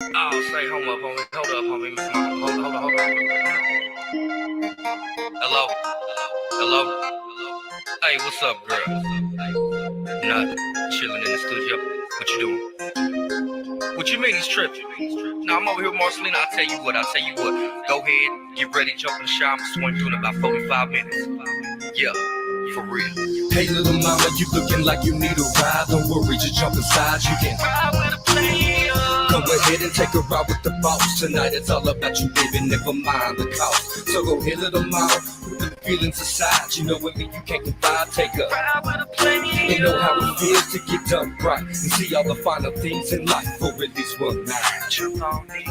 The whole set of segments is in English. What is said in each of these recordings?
Oh, say, hold up, homie. Hold up, homie. Hold on. Hello? Hello? Hey, what's up, girl? Nothing. Chilling in the studio. What you doing? What you mean he's tripping? Nah, I'm over here with Marcelina. I'll tell you what. Go ahead, get ready, jump in the shower. I'm swing through in about 45 minutes. Yeah, for real. Hey little mama, you looking like you need a ride. Don't worry, just jump inside. You can ride with a player. Go ahead and take a ride with the boss. Tonight it's all about you, baby, never mind the cost. So go ahead, little mama, put the feelings aside. You know with me you can't confide. Take a ride with a player. You know how it feels to get done right and see all the finer things in life for at least one night.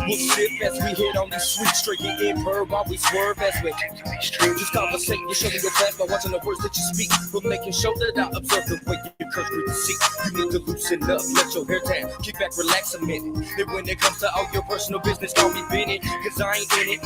We'll sip as we hit on these sweet straight in her while we swerve as we just conversate. You show me your best by watching the words that you speak, but making sure that I observe the way you curse with the seat. You need to loosen up, let your hair down, kick back, relax a minute. And when it comes to all your personal business, call me Bennett, cause I ain't in it.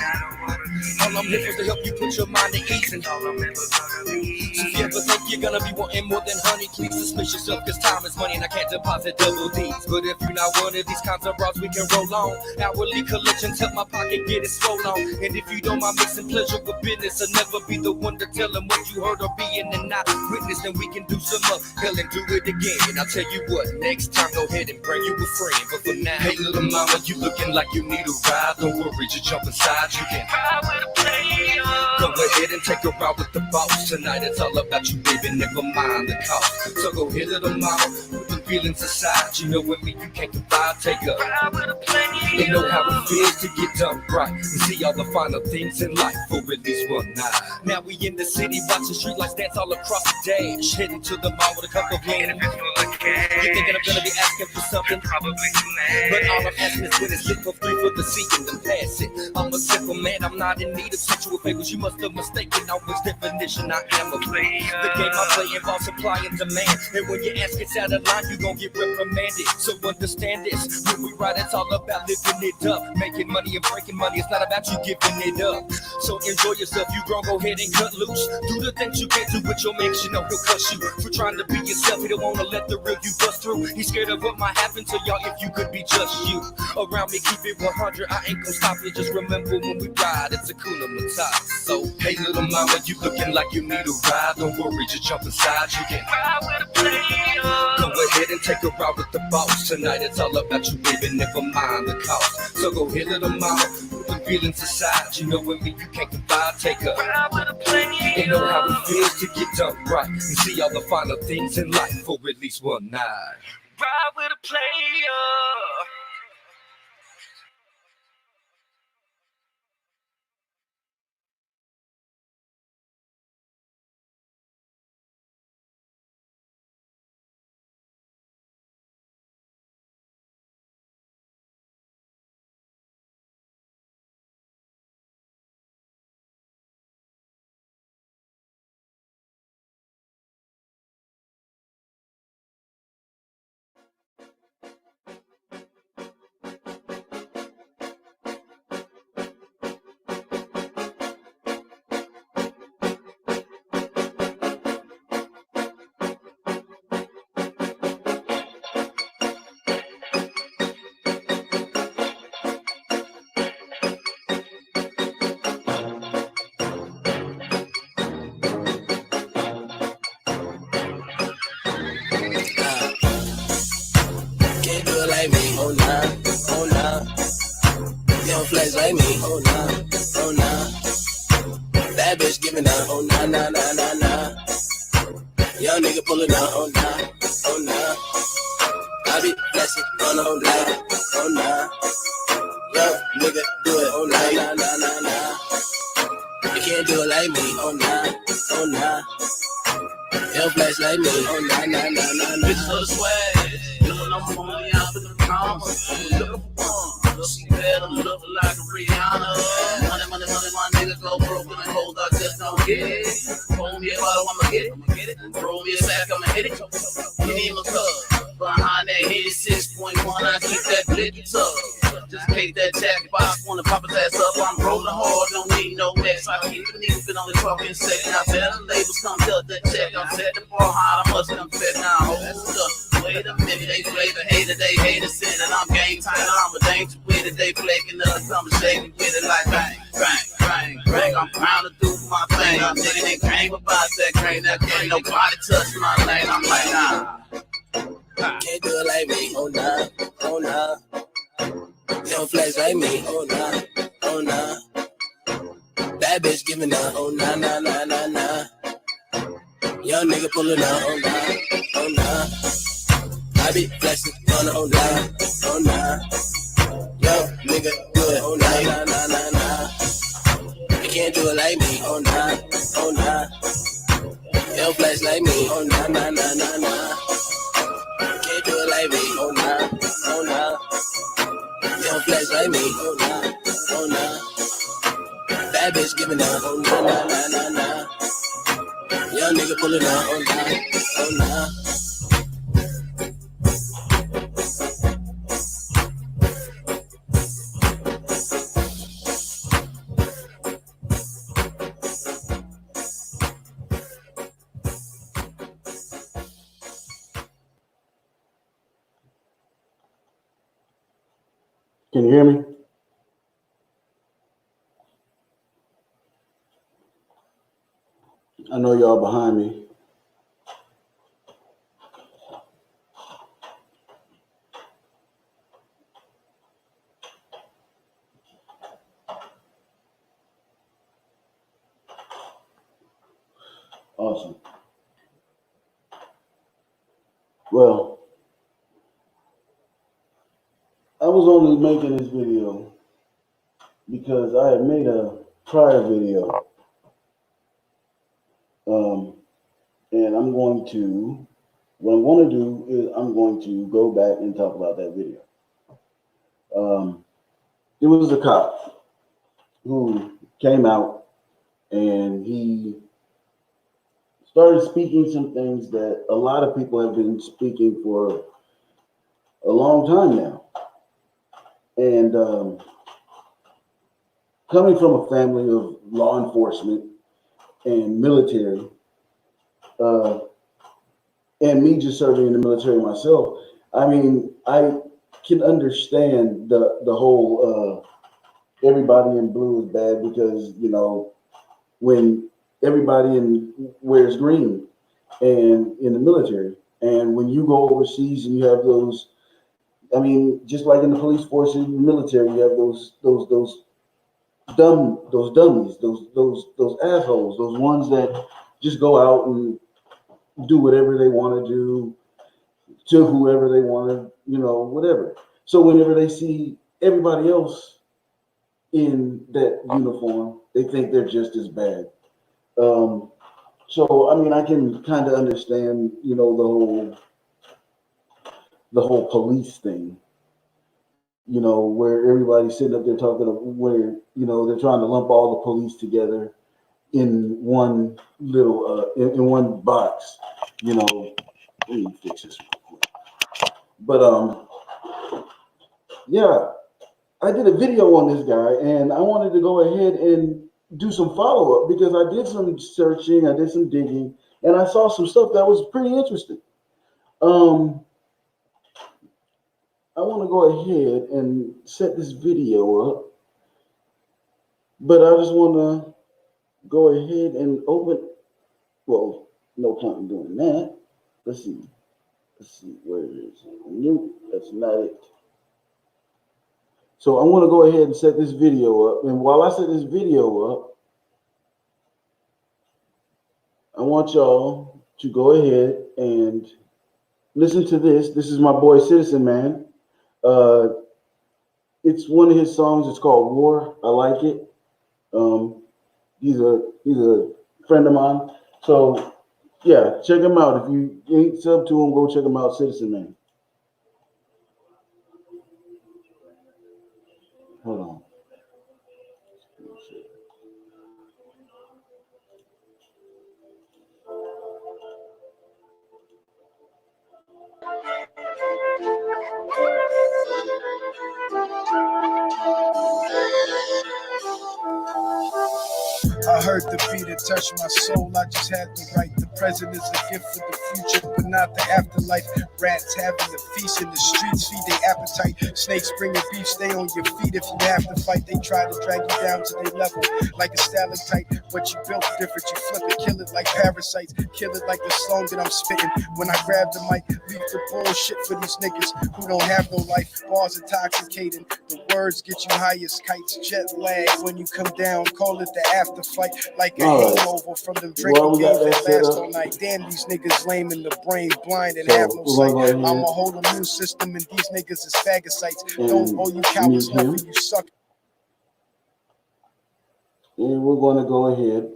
All I'm here is to help you put your mind at ease. And all I'm ever gonna be. So if you ever think you're gonna be wanting more than honey, please dismiss yourself, cause time is money and I can't deposit double D's. But if you're not one of these kinds of bras, we can roll on. Hourly collections help my pocket get it swole on. And if you don't mind mixing pleasure with business, I'll never be the one to tell them what you heard or being and not witness. Then we can do some up, hell and do it again. And I'll tell you what, next time go ahead and bring you a friend. But for now, hey little mama, you looking like you need a ride. Don't worry, just jump inside, you can ride with a player. Go ahead and take a ride with the boss. Tonight it's all about you, baby, never mind the cost. So go ahead, little mama, put the feelings aside. You know with me you can't confide. Take a ride with a player. You know how it feels to get done right and see all the finer things in life for at least one night. Now we in the city watching streetlights dance all across the dash, heading to the mall with a couple of games. You thinking I'm gonna be asking for something? Probably too mad. But all I'm asking is when it's lit for free for the seeking and pass it. I'm a simple man, I'm not in need of sexual favors. You must have mistaken on which definition I am a player. The game I play involves supply and demand, and when your ass gets out of line, you gon' get reprimanded. So understand this, when we ride, it's all about living it up, making money and breaking money. It's not about you giving it up. So enjoy yourself, you grown, go ahead and cut loose. Do the things you can't do with your mix, you know he'll cuss you for trying to be yourself. He don't wanna let the real you bust through. He's scared of what might happen to y'all if you could be just you. Around me, keep it 100, I ain't gon' stop you. Just remember when we ride, it's Hakuna Matata. So, hey little mama, you looking like you need a ride. Don't worry, just jump inside, you can ride with a player. Go ahead and take a ride with the boss. Tonight it's all about you, baby, never mind the cost. So go ahead, little mama, put the feelings aside. You know with me you can't confide. Take a ride with a player. You know how it feels to get done right and see all the finer things in life for at least one night. Ride with a player. Like me, oh nah, oh nah. You don't flex like me, oh nah, oh nah. That bitch giving up, oh nah, nah, nah, nah, nah. Young nigga pulling up, oh nah, oh nah. I be flexing on oh nah, oh nah. Young nigga do it, oh nah, nah, nah, nah, nah. You can't do it like me, oh nah, oh nah. You don't flex like me, oh nah, nah, nah, nah, nah. Bitch for the swag. I'm only out for the commas. I'm looking for one. She better look like a Rihanna. Money, money, money, my nigga go broke and the hoes I just don't get it. Roll me a bottle, I'ma get it. Roll me a sack, I'ma hit it. Give me my cup. Behind that head 6.1, I keep that blicky tough. Just in case that jacket box wanna pop his ass up. I'm rolling hard, don't need no next. I keep the niggas been only talking second. I better labels come to the check. I'm set the bar high, I must come set now. Hold stuff. wait a minute, they flavor hater, they hate a sin, and I'm game time, I'm a danger with it, they flaking us, I'm shaking with it like bang, bang, bang, bang, I'm proud to do my thing, I'm nigga, they came about that grain, that can't nobody touch my lane, I'm like, nah. Can't do it like me, oh nah, oh nah. Don't flex like me, oh nah, oh nah. Bad bitch giving up, oh nah, nah, nah, nah, nah. Young nigga pulling up, oh nah, oh nah. I be flexing on the oh nah, oh nah. Young nigga do it, oh nah, nah, nah, nah, nah. You can't do it like me, oh nah, oh nah. Don't flex like me, oh nah, nah, nah, nah, nah. Can't do it like me, oh nah, oh nah. Don't flex like me, oh nah, oh nah. Bad bitch giving up, oh nah, nah, nah, nah, nah. Young nigga pulling up, oh nah, oh nah. Can you hear me? I know y'all behind me. Awesome. Well, I was only making this video because I had made a prior video. And what I'm going to do is I'm going to go back and talk about that video. It was a cop who came out and he started speaking some things that a lot of people have been speaking for a long time now. And coming from a family of law enforcement and military, and me just serving in the military myself, I mean, I can understand the whole everybody in blue is bad because, you know, when everybody wears green and in the military, and when you go overseas and you have those, I mean, just like in the police force and the military, you have those dummies, those assholes, those ones that just go out and do whatever they want to do to whoever they want to, you know, whatever. So whenever they see everybody else in that uniform, they think they're just as bad. So I mean, I can kind of understand, you know, the whole police thing, you know, where everybody's sitting up there talking, where, you know, they're trying to lump all the police together in one little in one box, you know. Let me fix this real quick. But yeah, I did a video on this guy, and I wanted to go ahead and do some follow up because I did some searching, I did some digging, and I saw some stuff that was pretty interesting. I want to go ahead and set this video up, but I just want to go ahead and open. Well, no point in doing that. Let's see. Where it is. Nope, that's not it. So I want to go ahead and set this video up. And while I set this video up, I want y'all to go ahead and listen to this. This is my boy Citizen Man. It's one of his songs. It's called War. I like it. He's a friend of mine. So yeah, check him out. If you ain't sub to him, go check him out, Citizen Man. Hold on. I heard the beat, it touched my soul. I just had to write the present is a gift for the future, but not the afterlife. Rats having the feast in the streets, feed their appetite. Snakes bringing beef, stay on your feet if you have to fight. They try to drag you down to their level like a stalactite, but you built different. You flip it, kill it like parasites, kill it like the song that I'm spitting. When I grab the mic, leave the bullshit for these niggas who don't have no life. Bars intoxicating, the words get you high as kites. Jet lag when you come down, call it the after fight, like a hangover from them drinking games that last all night. Damn, these niggas lame in the brain, blind and have no sight. I'm a whole immune system and these niggas is phagocytes. Don't owe you cowards nothing, you suck. And we're going to go ahead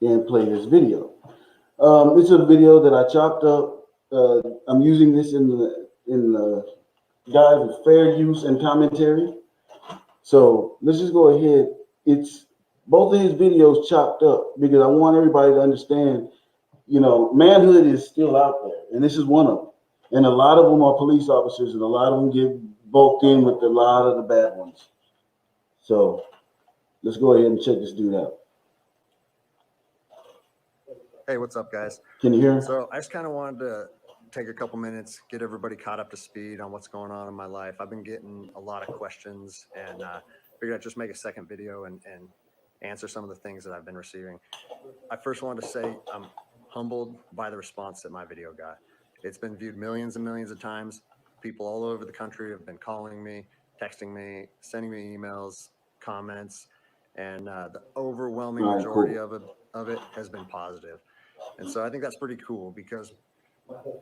and play this video. It's a video that I chopped up. I'm using this in the guise of fair use and commentary. So let's just go ahead. It's both of his videos chopped up because I want everybody to understand, you know, manhood is still out there, and this is one of them. And a lot of them are police officers, and a lot of them get bulked in with a lot of the bad ones. So let's go ahead and check this dude out. Hey, what's up, guys? Can you hear him? So I just kind of wanted to take a couple minutes, get everybody caught up to speed on what's going on in my life. I've been getting a lot of questions, and figured I'd just make a second video and answer some of the things that I've been receiving. I first wanted to say I'm humbled by the response that my video got. It's been viewed millions and millions of times. People all over the country have been calling me, texting me, sending me emails, comments, and the overwhelming majority of it has been positive. And so I think that's pretty cool because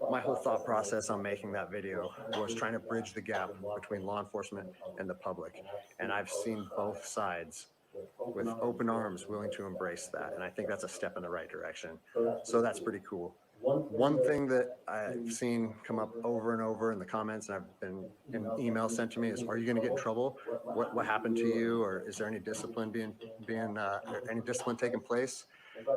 my whole thought process on making that video was trying to bridge the gap between law enforcement and the public. And I've seen both sides with open arms willing to embrace that. And I think that's a step in the right direction. So that's pretty cool. One thing that I've seen come up over and over in the comments, and I've been in emails sent to me, is, are you going to get in trouble? What happened to you? Or is there any discipline any discipline taking place?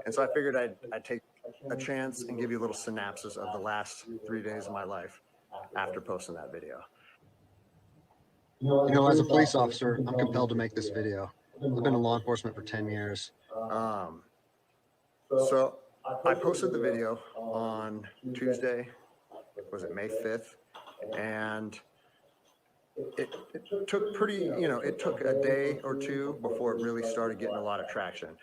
And so I figured I'd take a chance and give you a little synopsis of the last 3 days of my life after posting that video. You know, as a police officer, I'm compelled to make this video. I've been in law enforcement for 10 years. So I posted the video on Tuesday, was it May 5th? And it took it took a day or two before it really started getting a lot of traction.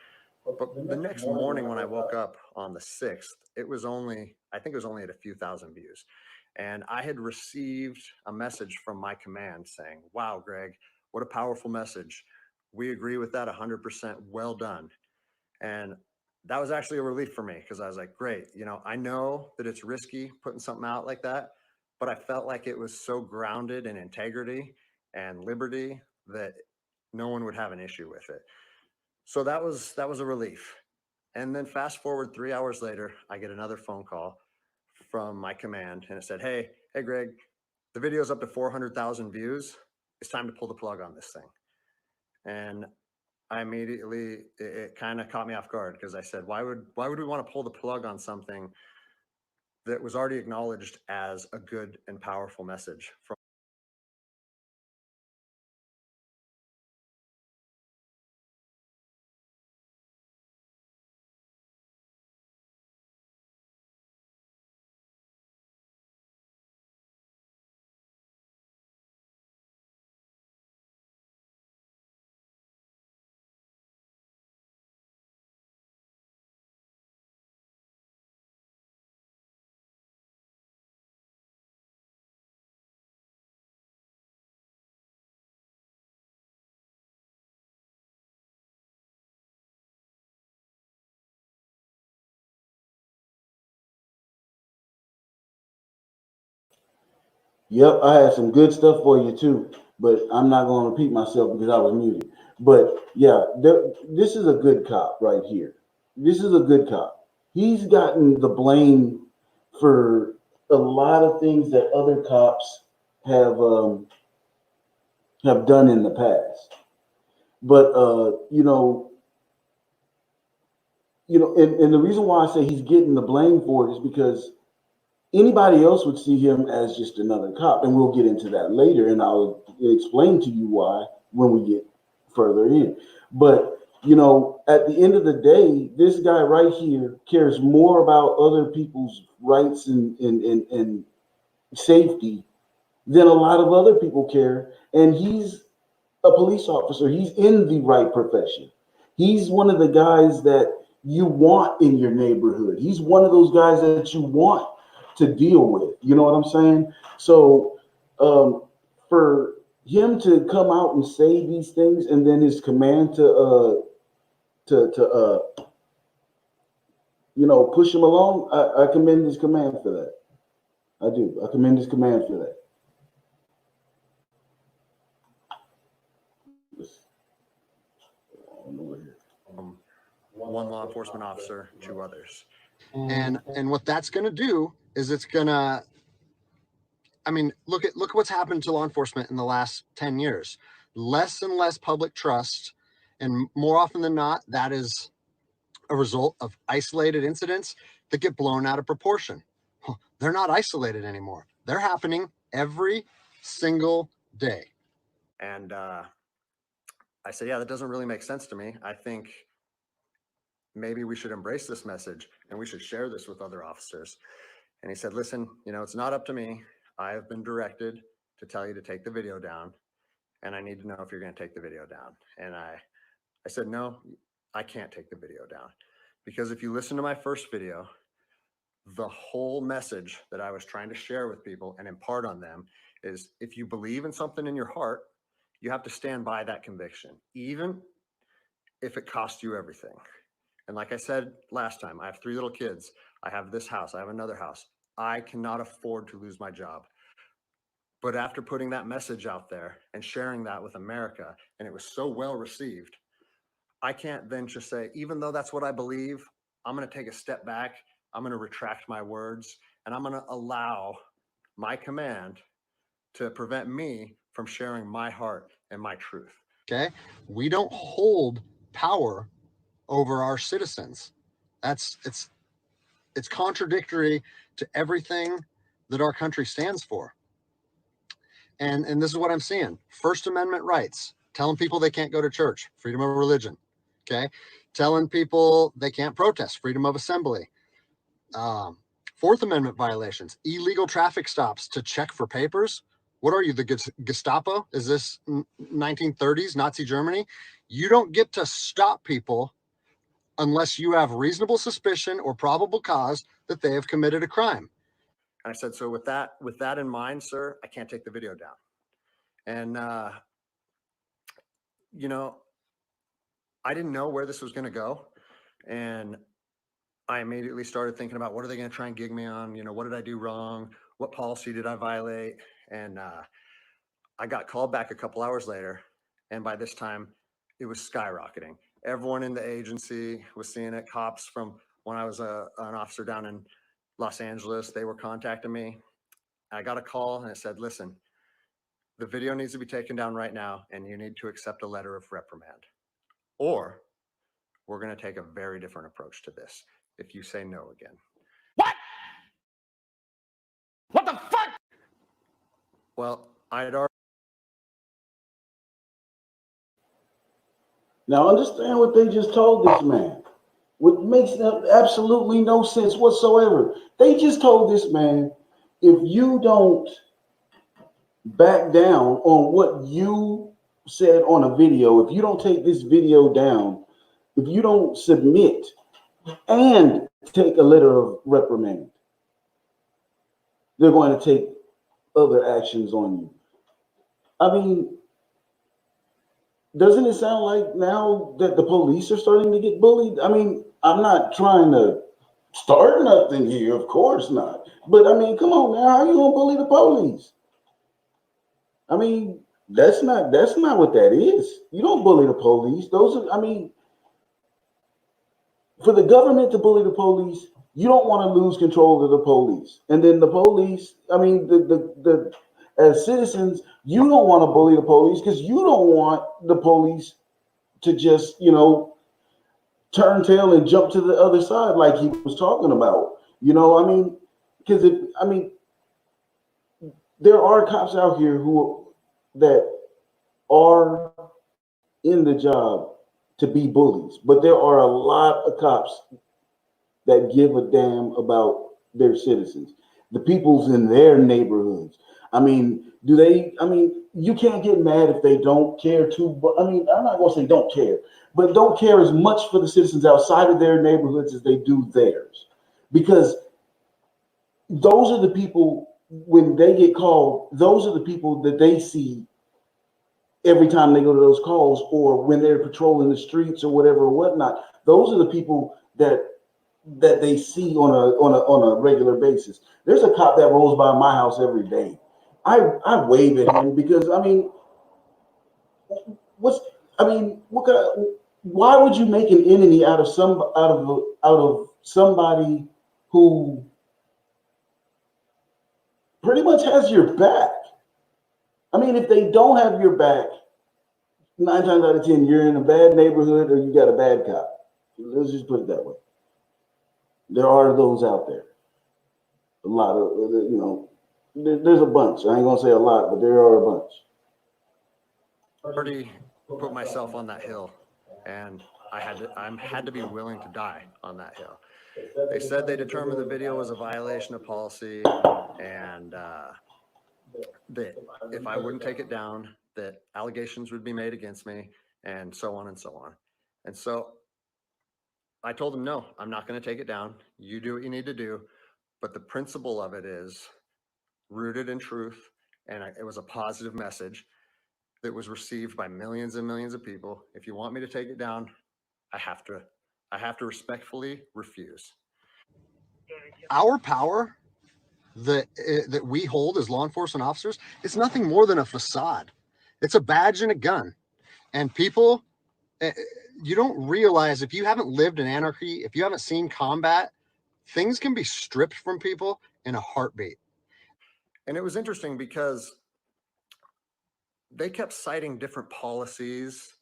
But the next morning when I woke up on the 6th, I think it was only at a few thousand views. And I had received a message from my command saying, wow, Greg, what a powerful message. We agree with that 100%. Well done. And that was actually a relief for me because I was like, great. You know, I know that it's risky putting something out like that, but I felt like it was so grounded in integrity and liberty that no one would have an issue with it. So that was a relief. And then fast forward 3 hours later, I get another phone call from my command and it said, hey, Greg, the video's up to 400,000 views. It's time to pull the plug on this thing. And I immediately, it kind of caught me off guard because I said, why would we want to pull the plug on something that was already acknowledged as a good and powerful message from Yep, I had some good stuff for you too, but I'm not going to repeat myself because I was muted. But yeah, this is a good cop right here. This is a good cop. He's gotten the blame for a lot of things that other cops have done in the past. But and the reason why I say he's getting the blame for it is because anybody else would see him as just another cop, and we'll get into that later, and I'll explain to you why when we get further in. But you know, at the end of the day, this guy right here cares more about other people's rights and safety than a lot of other people care. And he's a police officer. He's in the right profession. He's one of the guys that you want in your neighborhood. He's one of those guys that you want to deal with. You know what I'm saying? So for him to come out and say these things, and then his command to you know, push him along, I commend his command for that. I do. I commend his command for that. One law enforcement officer, 2 others. And what that's going to do is it's going to, I mean, look at what's happened to law enforcement in the last 10 years. Less and less public trust, and more often than not, that is a result of isolated incidents that get blown out of proportion. They're not isolated anymore. They're happening every single day. And I said, yeah, that doesn't really make sense to me. I think maybe we should embrace this message and we should share this with other officers. And he said, listen, you know, it's not up to me. I have been directed to tell you to take the video down, and I need to know if you're going to take the video down. And I said, no, I can't take the video down, because if you listen to my first video, the whole message that I was trying to share with people and impart on them is, if you believe in something in your heart, you have to stand by that conviction, even if it costs you everything. And like I said last time, I have 3 little kids. I have this house. I have another house. I cannot afford to lose my job. But after putting that message out there and sharing that with America, and it was so well received, I can't then just say, even though that's what I believe, I'm going to take a step back. I'm going to retract my words, and I'm going to allow my command to prevent me from sharing my heart and my truth. Okay. We don't hold power over our citizens. It's contradictory to everything that our country stands for. And this is what I'm seeing. First Amendment rights, telling people they can't go to church, freedom of religion. Okay. Telling people they can't protest, freedom of assembly. Fourth Amendment violations, illegal traffic stops to check for papers. What are you, the Gestapo? Is this 1930s Nazi Germany? You don't get to stop people unless you have reasonable suspicion or probable cause that they have committed a crime. And I said, so with that in mind, sir, I can't take the video down. And, you know, I didn't know where this was going to go. And I immediately started thinking about, what are they going to try and gig me on? You know, what did I do wrong? What policy did I violate? And I got called back a couple hours later. And by this time, it was skyrocketing. Everyone in the agency was seeing it. Cops from when I was an officer down in Los Angeles, they were contacting me. I got a call and it said, listen, the video needs to be taken down right now, and you need to accept a letter of reprimand, or we're going to take a very different approach to this if you say no again. What the fuck? Well, I had already. Now understand what they just told this man. What makes absolutely no sense whatsoever. They just told this man, if you don't back down on what you said on a video, if you don't take this video down, if you don't submit and take a letter of reprimand, they're going to take other actions on you. I mean, doesn't it sound like now that the police are starting to get bullied? I mean, I'm not trying to start nothing here, of course not. But I mean, come on now, how you gonna bully the police? I mean, that's not what that is. You don't bully the police. Those are, I mean, for the government to bully the police, you don't want to lose control of the police. And then the police, I mean, the as citizens, you don't want to bully the police because you don't want the police to just, you know, turn tail and jump to the other side like he was talking about. You know, I mean, because there are cops out here that are in the job to be bullies, but there are a lot of cops that give a damn about their citizens, the peoples in their neighborhoods. I mean, do they? I mean, you can't get mad if they don't care too. But I mean, I'm not gonna say don't care, but don't care as much for the citizens outside of their neighborhoods as they do theirs, because those are the people when they get called. Those are the people that they see every time they go to those calls, or when they're patrolling the streets or whatever or whatnot. Those are the people that they see on a regular basis. There's a cop that rolls by my house every day. I wave at him because I mean, what kind of, why would you make an enemy out of somebody who pretty much has your back? I mean, if they don't have your back, 9 times out of 10, you're in a bad neighborhood or you got a bad cop. Let's just put it that way. There are those out there. A lot of, there's a bunch. I ain't gonna say a lot, but there are a bunch. Already put myself on that hill, and I had to be willing to die on that hill. They said they determined the video was a violation of policy, and that if I wouldn't take it down, that allegations would be made against me, and so on and so on. And so I told them, no, I'm not going to take it down. You do what you need to do. But the principle of it is rooted in truth. And it was a positive message that was received by millions and millions of people. If you want me to take it down, I have to respectfully refuse. Our power that we hold as law enforcement officers is nothing more than a facade. It's a badge and a gun. And people, you don't realize, if you haven't lived in anarchy, if you haven't seen combat, things can be stripped from people in a heartbeat. And it was interesting because they kept citing different policies,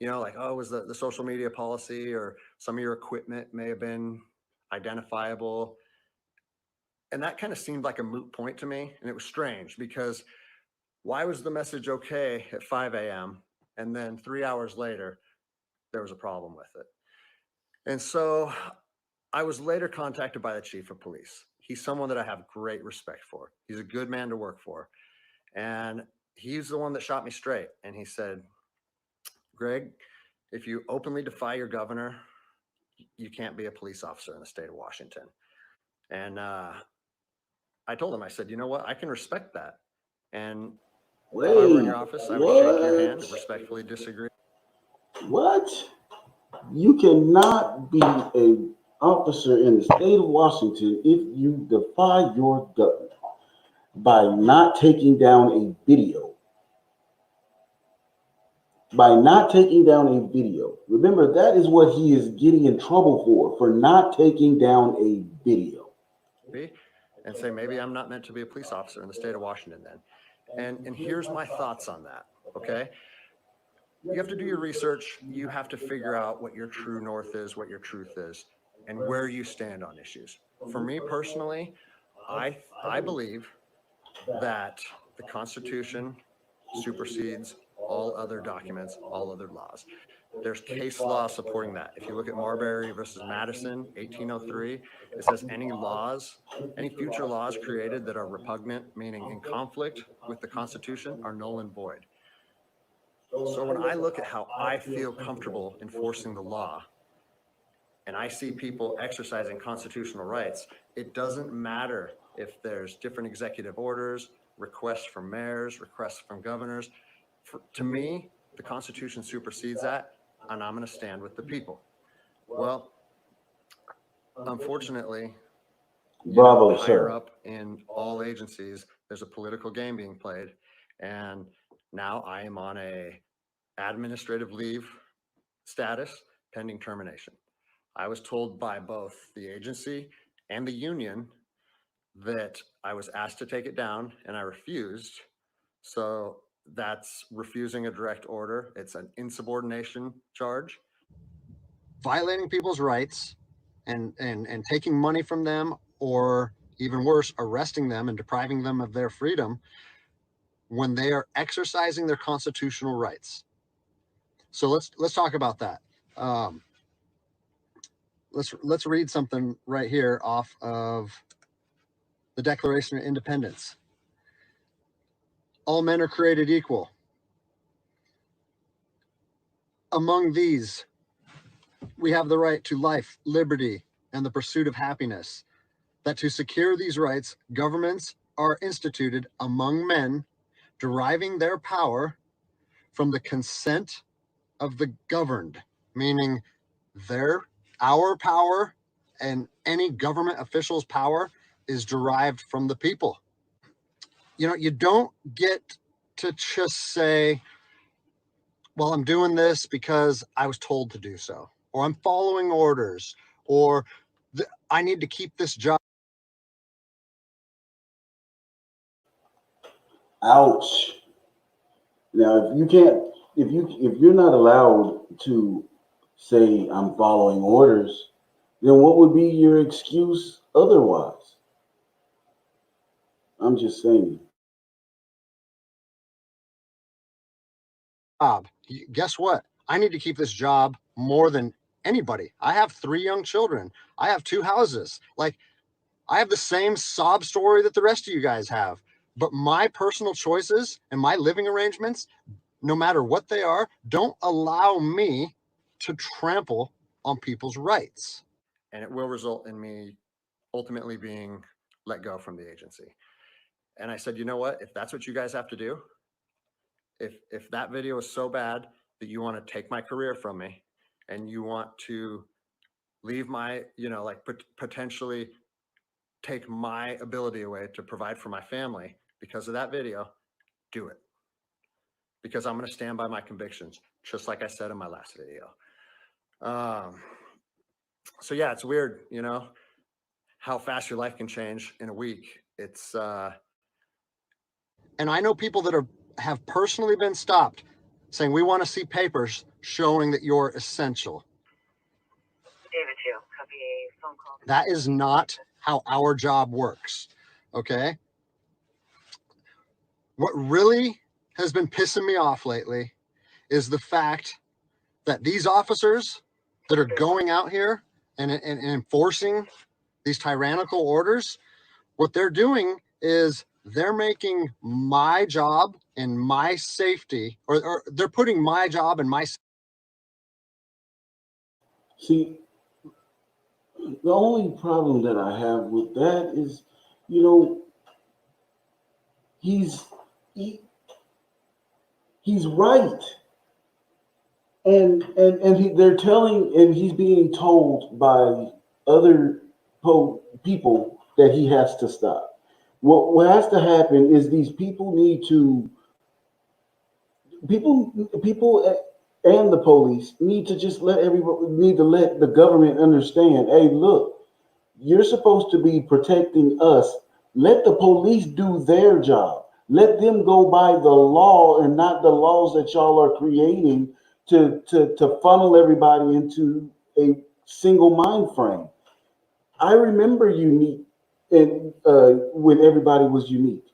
like, oh, it was the social media policy, or some of your equipment may have been identifiable. And that kind of seemed like a moot point to me. And it was strange because why was the message okay at 5 a.m. and then 3 hours later, there was a problem with it? And so I was later contacted by the chief of police. He's someone that I have great respect for. He's a good man to work for. And he's the one that shot me straight. And he said, Greg, if you openly defy your governor, you can't be a police officer in the state of Washington. And I told him, I said, you know what? I can respect that. And if I were in your office, I would shake your hand and respectfully disagree. What? You cannot be an officer in the state of Washington if you defy your governor by not taking down a video. By not taking down a video. Remember, that is what he is getting in trouble for not taking down a video. And say, maybe I'm not meant to be a police officer in the state of Washington then. And here's my thoughts on that, okay? You have to do your research. You have to figure out what your true north is, what your truth is, and where you stand on issues. For me personally, I believe that the Constitution supersedes all other documents, all other laws. There's case law supporting that. If you look at Marbury versus Madison, 1803, it says any future laws created that are repugnant, meaning in conflict with the Constitution, are null and void. So when I look at how I feel comfortable enforcing the law, and I see people exercising constitutional rights, it doesn't matter if there's different executive orders, requests from mayors, requests from governors. To me, the Constitution supersedes that, and I'm going to stand with the people. Well, unfortunately, Bravo, higher sir. up in all agencies, there's a political game being played, and now I am on a administrative leave status pending termination. I was told by both the agency and the union that I was asked to take it down, and I refused. So that's refusing a direct order. It's an insubordination charge. Violating people's rights and taking money from them, or even worse, arresting them and depriving them of their freedom when they are exercising their constitutional rights. So let's talk about that. Let's read something right here off of the Declaration of Independence. All men are created equal. Among these, we have the right to life, liberty, and the pursuit of happiness. That to secure these rights, governments are instituted among men, deriving their power from the consent of the governed, meaning our power and any government official's power is derived from the people. You know, you don't get to just say, well, I'm doing this because I was told to do so, or I'm following orders, or I need to keep this job. Ouch. Now, if you're not allowed to say I'm following orders, then what would be your excuse otherwise? I'm just saying. Guess what? I need to keep this job more than anybody. I have 3 young children. I have 2 houses. Like, I have the same sob story that the rest of you guys have. But my personal choices and my living arrangements, no matter what they are, don't allow me to trample on people's rights. And it will result in me ultimately being let go from the agency. And I said, you know what? If that's what you guys have to do, if that video is so bad that you want to take my career from me and you want to leave my, like potentially take my ability away to provide for my family because of that video, do it. Because I'm going to stand by my convictions, just like I said in my last video. So yeah, it's weird, how fast your life can change in a week. It's and I know people that have personally been stopped saying, we want to see papers showing that you're essential. David, too. Copy a phone call. That is not how our job works. Okay. What really has been pissing me off lately is the fact that these officers that are going out here and enforcing these tyrannical orders, what they're doing is they're making my job and my safety, or they're putting my job and my. See, the only problem that I have with that is, he's right. And he's being told by other people that he has to stop. What has to happen is these people and the police need to just let the government understand, hey, look, you're supposed to be protecting us. Let the police do their job. Let them go by the law and not the laws that y'all are creating to funnel everybody into a single mind frame. I remember Unique and when everybody was unique.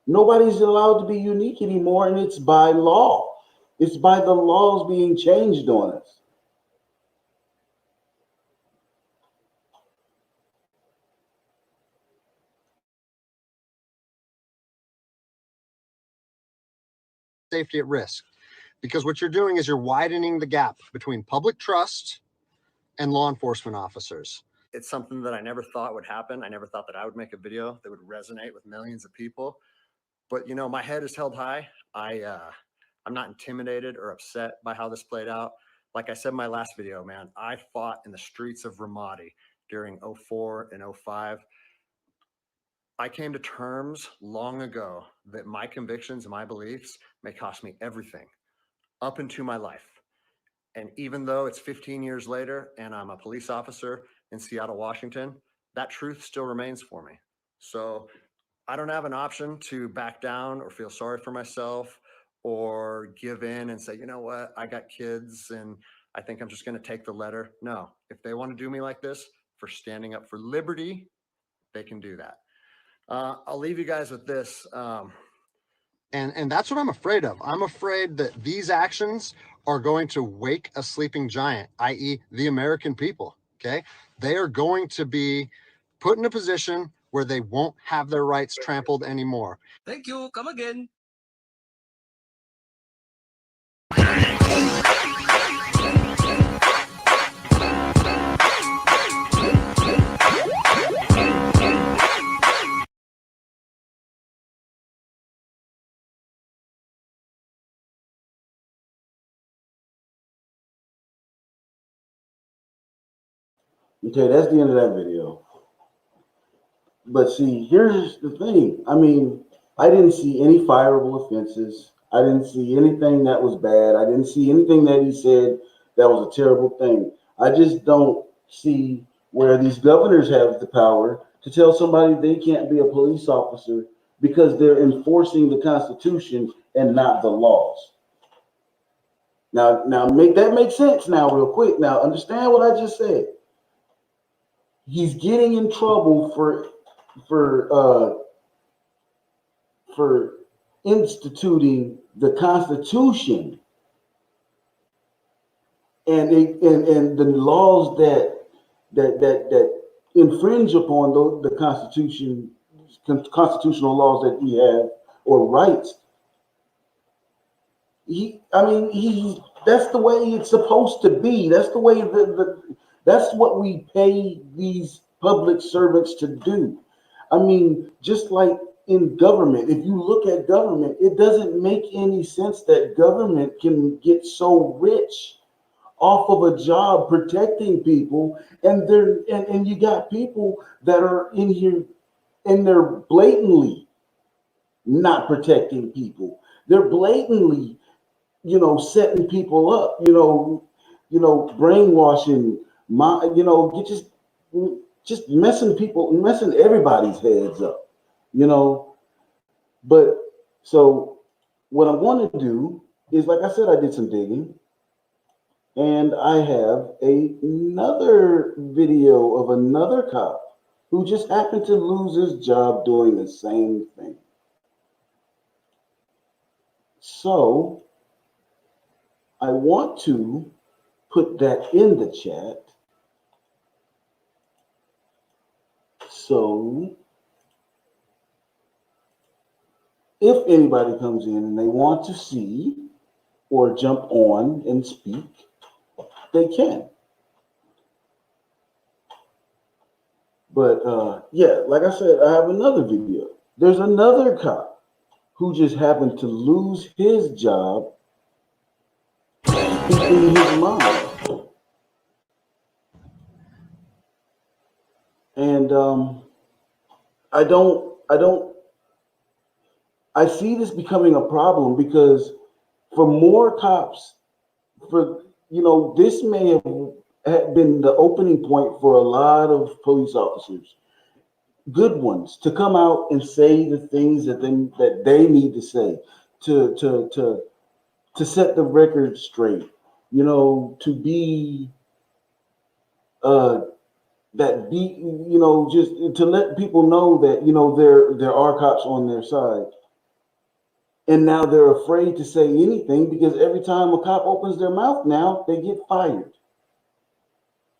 Nobody's allowed to be unique anymore, and it's by law. It's by the laws being changed on us. Safety at risk, because what you're doing is you're widening the gap between public trust and law enforcement officers. It's something that I never thought would happen. I never thought that I would make a video that would resonate with millions of people. But my head is held high. I'm not intimidated or upset by how this played out. Like I said in my last video, man, I fought in the streets of Ramadi during 2004 and 2005. I came to terms long ago that my convictions and my beliefs may cost me everything up into my life. And even though it's 15 years later and I'm a police officer in Seattle, Washington, that truth still remains for me. So I don't have an option to back down or feel sorry for myself or give in and say, you know what, I got kids and I think I'm just going to take the letter. No, if they want to do me like this for standing up for liberty, they can do that. I'll leave you guys with this. And that's what I'm afraid of. I'm afraid that these actions are going to wake a sleeping giant, i.e. the American people, okay? They are going to be put in a position where they won't have their rights trampled anymore. Thank you. Come again. Okay, that's the end of that video. But see, here's the thing. I mean, I didn't see any fireable offenses. I didn't see anything that was bad. I didn't see anything that he said that was a terrible thing. I just don't see where these governors have the power to tell somebody they can't be a police officer because they're enforcing the Constitution and not the laws. Now make that make sense now real quick. Now understand what I just said. He's getting in trouble for instituting the Constitution and the laws that infringe upon the constitutional laws that we have or rights. That's the way it's supposed to be. That's the way that's what we pay these public servants to do. I mean, just like in government, if you look at government, it doesn't make any sense that government can get so rich off of a job protecting people, and you got people that are in here and they're blatantly not protecting people. They're blatantly, setting people up, brainwashing, just messing everybody's heads up, But so what I'm going to do is, like I said, I did some digging, and I have another video of another cop who just happened to lose his job doing the same thing. So I want to put that in the chat. So if anybody comes in and they want to see or jump on and speak, they can. But like I said, I have another video. There's another cop who just happened to lose his job speaking his mind. And I see this becoming a problem because for more cops, this may have been the opening point for a lot of police officers, good ones, to come out and say the things that they need to say to set the record straight, to be just to let people know that there are cops on their side. And now they're afraid to say anything because every time a cop opens their mouth now, they get fired.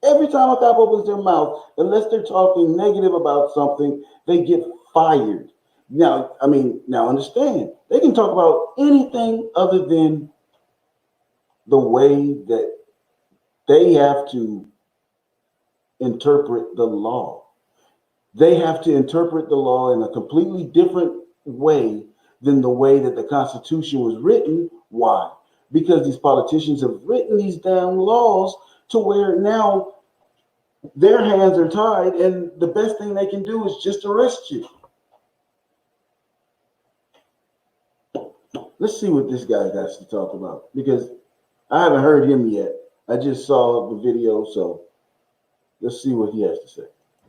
Every time a cop opens their mouth, unless they're talking negative about something, they get fired. Now understand, they can talk about anything other than the way that they have to interpret the law. They have to interpret the law in a completely different way than the way that the Constitution was written. Why? Because these politicians have written these damn laws to where now their hands are tied and the best thing they can do is just arrest you. Let's see what this guy has to talk about, because I haven't heard him yet. I just saw the video, so let's see what he has to say.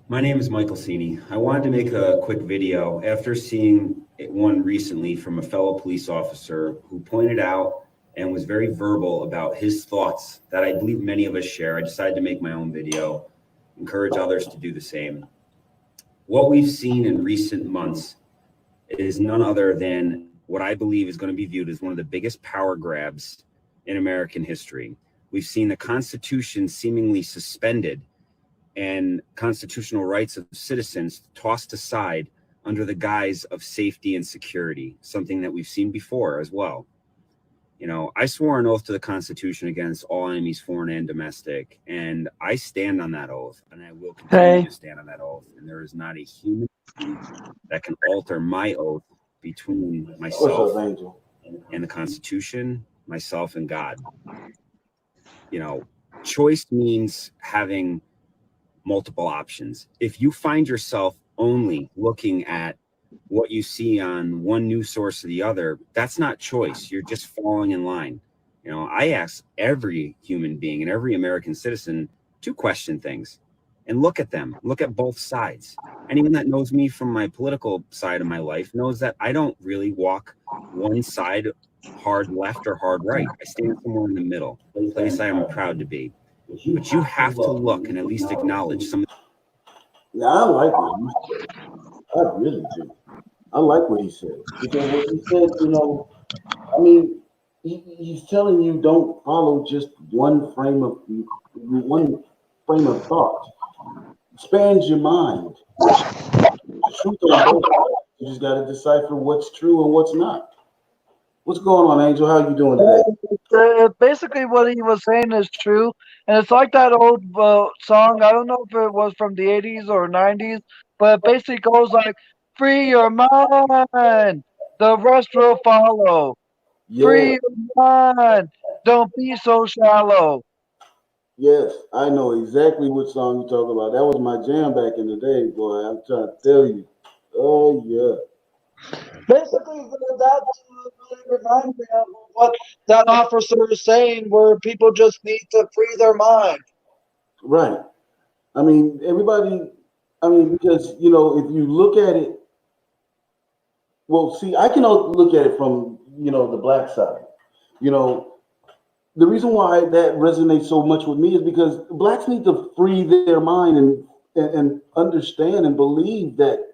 My name is Michael Cini. I wanted to make a quick video after seeing one recently from a fellow police officer who pointed out and was very verbal about his thoughts that I believe many of us share. I decided to make my own video, encourage others to do the same. What we've seen in recent months is none other than what I believe is going to be viewed as one of the biggest power grabs in American history. We've seen the Constitution seemingly suspended and constitutional rights of citizens tossed aside under the guise of safety and security, something that we've seen before as well. You know, I swore an oath to the Constitution against all enemies, foreign and domestic, and I stand on that oath, and I will continue to stand on that oath. And there is not a human being that can alter my oath between myself and the Constitution, myself and God. You know, choice means having multiple options. If you find yourself only looking at what you see on one news source or the other, that's not choice. You're just falling in line. You know, I ask every human being and every American citizen to question things and look at them, look at both sides. Anyone that knows me from my political side of my life knows that I don't really walk one side hard left or hard right. I stand somewhere in the middle, a place I am proud to be. But you have to look and at least acknowledge some. Yeah, I like what he said. I really do. I like what he said. Because what he said, you know, I mean, he's telling you don't follow just one frame of thought. Expand your mind. The truth on both sides. You just got to decipher what's true and what's not. What's going on, Angel? How you doing today? Basically, what he was saying is true, and it's like that old song. I don't know if it was from the 80s or 90s, but it basically goes like, "Free your mind, the rest will follow. Yeah. Free your mind, don't be so shallow." Yes, I know exactly what song you're talking about. That was my jam back in the day, boy. I'm trying to tell you. Oh, yeah. Basically, that really reminds me of what that officer is saying, where people just need to free their mind. Right. I mean, everybody, because, you know, if you look at it, well, see, I can look at it from, you know, the black side. You know, the reason why that resonates so much with me is because blacks need to free their mind and understand and believe that,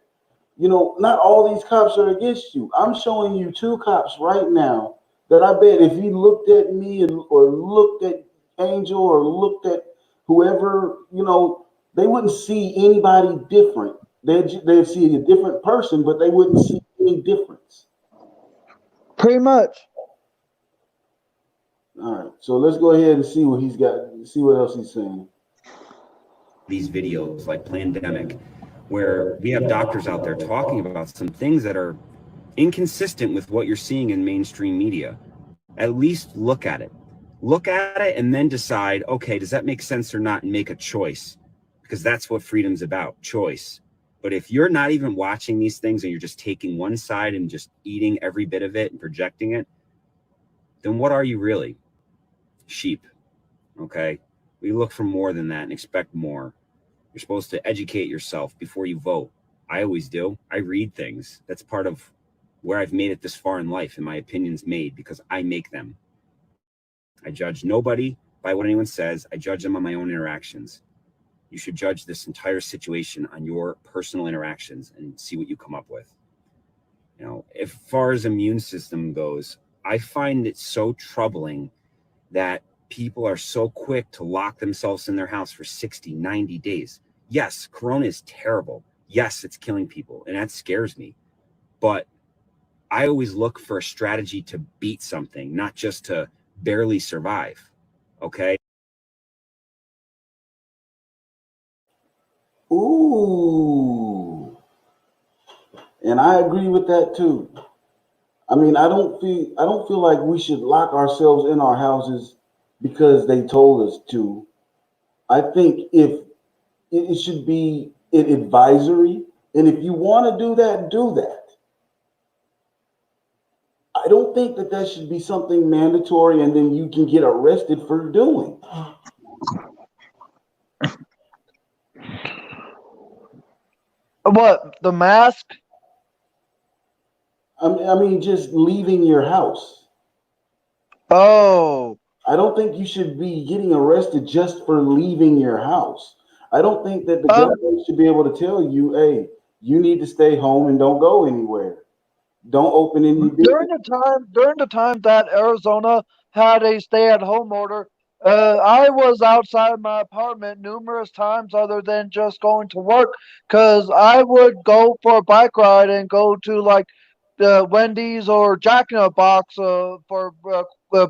you know, not all these cops are against you. I'm showing you 2 cops right now that I bet if you looked at me or looked at Angel or looked at whoever, you know, they wouldn't see anybody different. They'd see a different person, but they wouldn't see any difference. Pretty much. All right, so let's go ahead and see what he's got. See what else he's saying. These videos like Plandemic, where we have doctors out there talking about some things that are inconsistent with what you're seeing in mainstream media. At least look at it. Look at it and then decide, okay, does that make sense or not, and make a choice? Because that's what freedom's about, choice. But if you're not even watching these things and you're just taking one side and just eating every bit of it and projecting it, then what are you really? Sheep, okay? We look for more than that and expect more. You're supposed to educate yourself before you vote. I always do. I read things. That's part of where I've made it this far in life, and my opinions made because I make them. I judge nobody by what anyone says. I judge them on my own interactions. You should judge this entire situation on your personal interactions and see what you come up with. You know, as far as immune system goes, I find it so troubling that people are so quick to lock themselves in their house for 60, 90 days. Yes, Corona is terrible. Yes, it's killing people, and that scares me. But I always look for a strategy to beat something, not just to barely survive, okay? Ooh. And I agree with that too. I mean, I don't feel like we should lock ourselves in our houses because they told us to. I think if it should be an advisory, and if you want to do that, do that. I don't think that should be something mandatory and then you can get arrested for doing. What, the mask? I mean, just leaving your house. Oh. I don't think you should be getting arrested just for leaving your house. I don't think that the government should be able to tell you, hey, you need to stay home and don't go anywhere. Don't open any during business. the time that Arizona had a stay-at-home order, I was outside my apartment numerous times, other than just going to work, because I would go for a bike ride and go to like the Wendy's or Jack in the Box for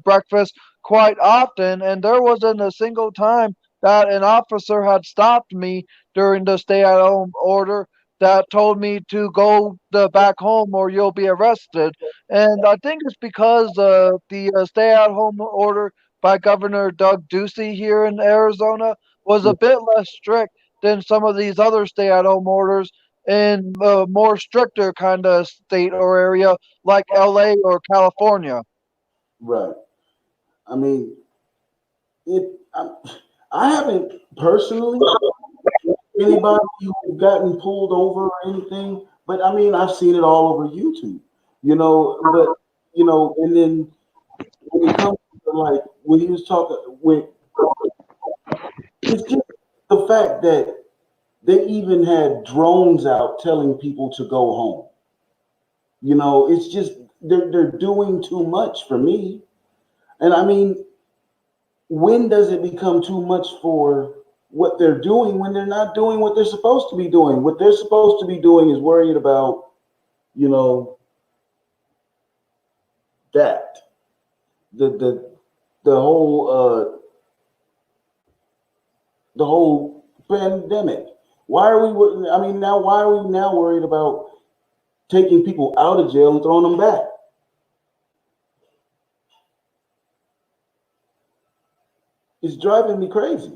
breakfast quite often, and there wasn't a single time that an officer had stopped me during the stay-at-home order that told me to go back home or you'll be arrested. And I think it's because the stay-at-home order by Governor Doug Ducey here in Arizona was a bit less strict than some of these other stay-at-home orders in a more stricter kind of state or area like LA or California. Right. I mean, it. I haven't personally anybody who's gotten pulled over or anything, but I mean, I've seen it all over YouTube. But and then when it comes to like when he was talking, when it's just the fact that they even had drones out telling people to go home. It's just they're doing too much for me. And I mean, when does it become too much for what they're doing when they're not doing what they're supposed to be doing? What they're supposed to be doing is worried about, that the whole pandemic. Why are we? I mean, now why are we now worried about taking people out of jail and throwing them back? It's driving me crazy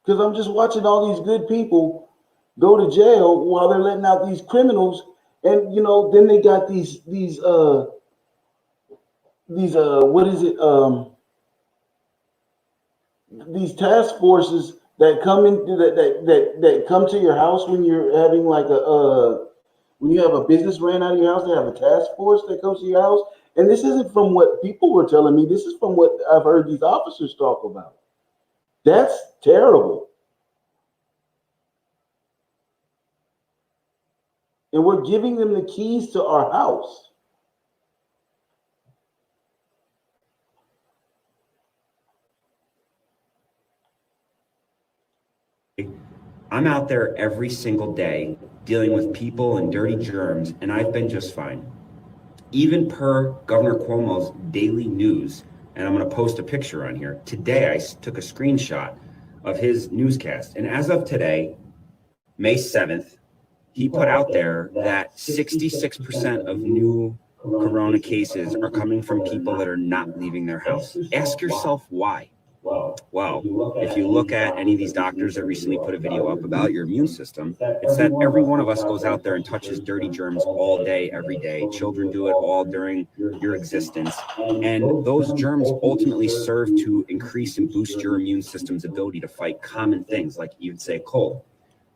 because I'm just watching all these good people go to jail while they're letting out these criminals, and then they got these what is it these task forces that come in that come to your house when you're having like when you have a business ran out of your house. They have a task force that comes to your house. And this isn't from what people were telling me. This is from what I've heard these officers talk about. That's terrible. And we're giving them the keys to our house. I'm out there every single day dealing with people and dirty germs, and I've been just fine. Even per Governor Cuomo's daily news, and I'm going to post a picture on here. Today, I took a screenshot of his newscast. And as of today, May 7th, he put out there that 66% of new corona cases are coming from people that are not leaving their house. Ask yourself why. Well, if you look at any of these doctors that recently put a video up about your immune system, it's that every one of us goes out there and touches dirty germs all day, every day. Children do it all during your existence. And those germs ultimately serve to increase and boost your immune system's ability to fight common things like you'd say cold.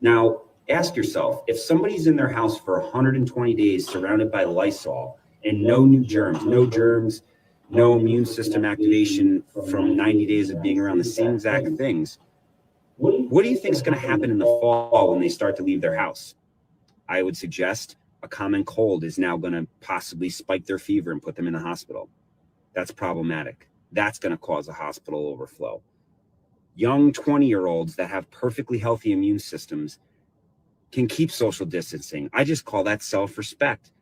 Now, ask yourself, if somebody's in their house for 120 days surrounded by Lysol and no new germs, no immune system activation from 90 days of being around the same exact things, what do you think is going to happen in the fall when they start to leave their house? I would suggest a common cold is now going to possibly spike their fever and put them in the hospital. That's problematic. That's going to cause a hospital overflow. Young 20-year-olds that have perfectly healthy immune systems can keep social distancing. I just call that self-respect.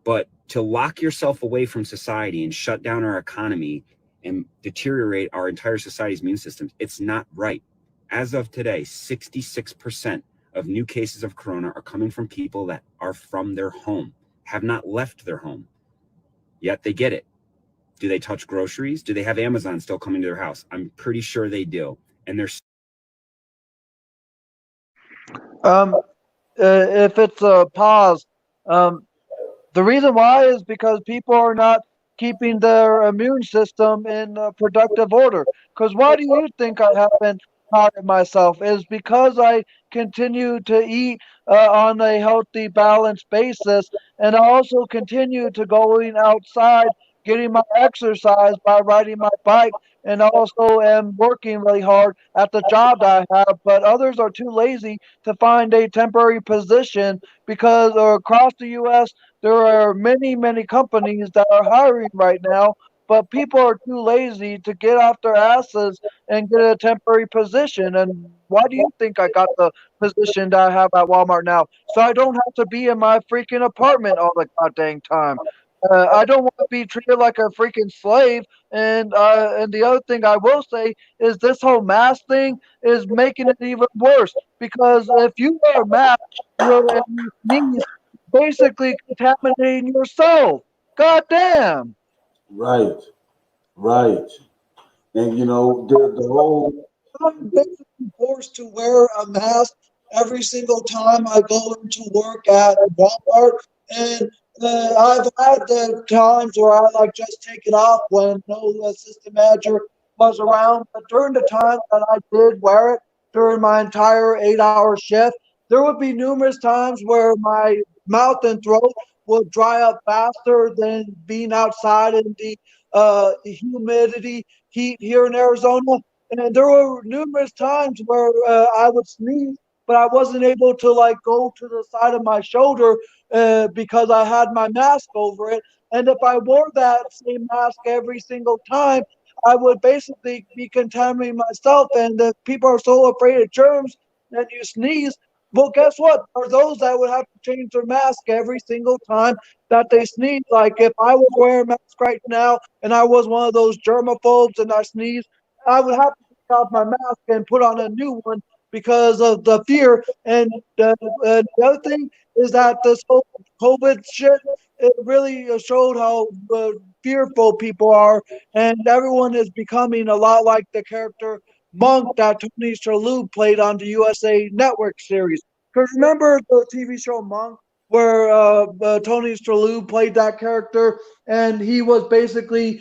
But to lock yourself away from society and shut down our economy and deteriorate our entire society's immune systems, it's not right. As of today, 66% of new cases of corona are coming from people that are from their home, have not left their home, yet they get it. Do they touch groceries? Do they have Amazon still coming to their house? I'm pretty sure they do. And they're if it's a pause, the reason why is because people are not keeping their immune system in productive order. Because why do you think I haven't taught it myself? Is because I continue to eat on a healthy, balanced basis, and I also continue to going outside getting my exercise by riding my bike, and also am working really hard at the job that I have. But others are too lazy to find a temporary position because across the U.S. there are many, many companies that are hiring right now, but people are too lazy to get off their asses and get a temporary position. And why do you think I got the position that I have at Walmart now? So I don't have to be in my freaking apartment all the goddamn time. I don't want to be treated like a freaking slave. And the other thing I will say is this whole mask thing is making it even worse because if you wear a mask, and you sneeze, basically contaminating yourself. God damn. Right, right. And you know, the whole I'm basically forced to wear a mask every single time I go into work at Walmart, and I've had the times where I like just take it off when no assistant manager was around. But during the time that I did wear it during my entire 8-hour shift, there would be numerous times where my mouth and throat would dry up faster than being outside in the humidity heat here in Arizona. And there were numerous times where I would sneeze, but I wasn't able to like go to the side of my shoulder because I had my mask over it. And if I wore that same mask every single time, I would basically be contaminating myself. And if people are so afraid of germs and you sneeze, well, guess what? There are those that would have to change their mask every single time that they sneeze. Like if I was wearing a mask right now and I was one of those germaphobes and I sneezed, I would have to take off my mask and put on a new one because of the fear. And the other thing is that this whole COVID shit, it really showed how fearful people are, and everyone is becoming a lot like the character Monk that Tony Shalhoub played on the USA Network series. Because remember the TV show Monk, where Tony Shalhoub played that character, and he was basically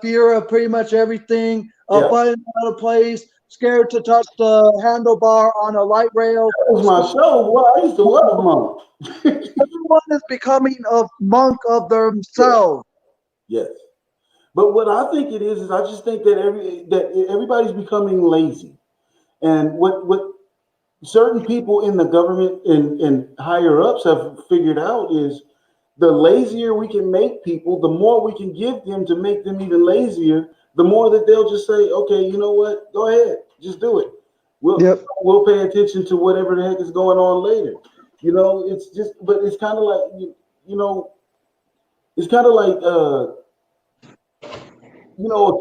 fear of pretty much everything, Yeah. button out of place, scared to touch the handlebar on a light rail. that was my show. Boy, I used to love Monk. Everyone is becoming a monk of themselves. Yes. But what I think it is I just think that everybody's becoming lazy. And what certain people in the government and higher ups have figured out is the lazier we can make people, the more we can give them to make them even lazier, the more that they'll just say, okay, you know what? Go ahead, just do it. We'll pay attention to whatever the heck is going on later. You know, it's just, but it's kind of like, you know, it's kind of like, you know,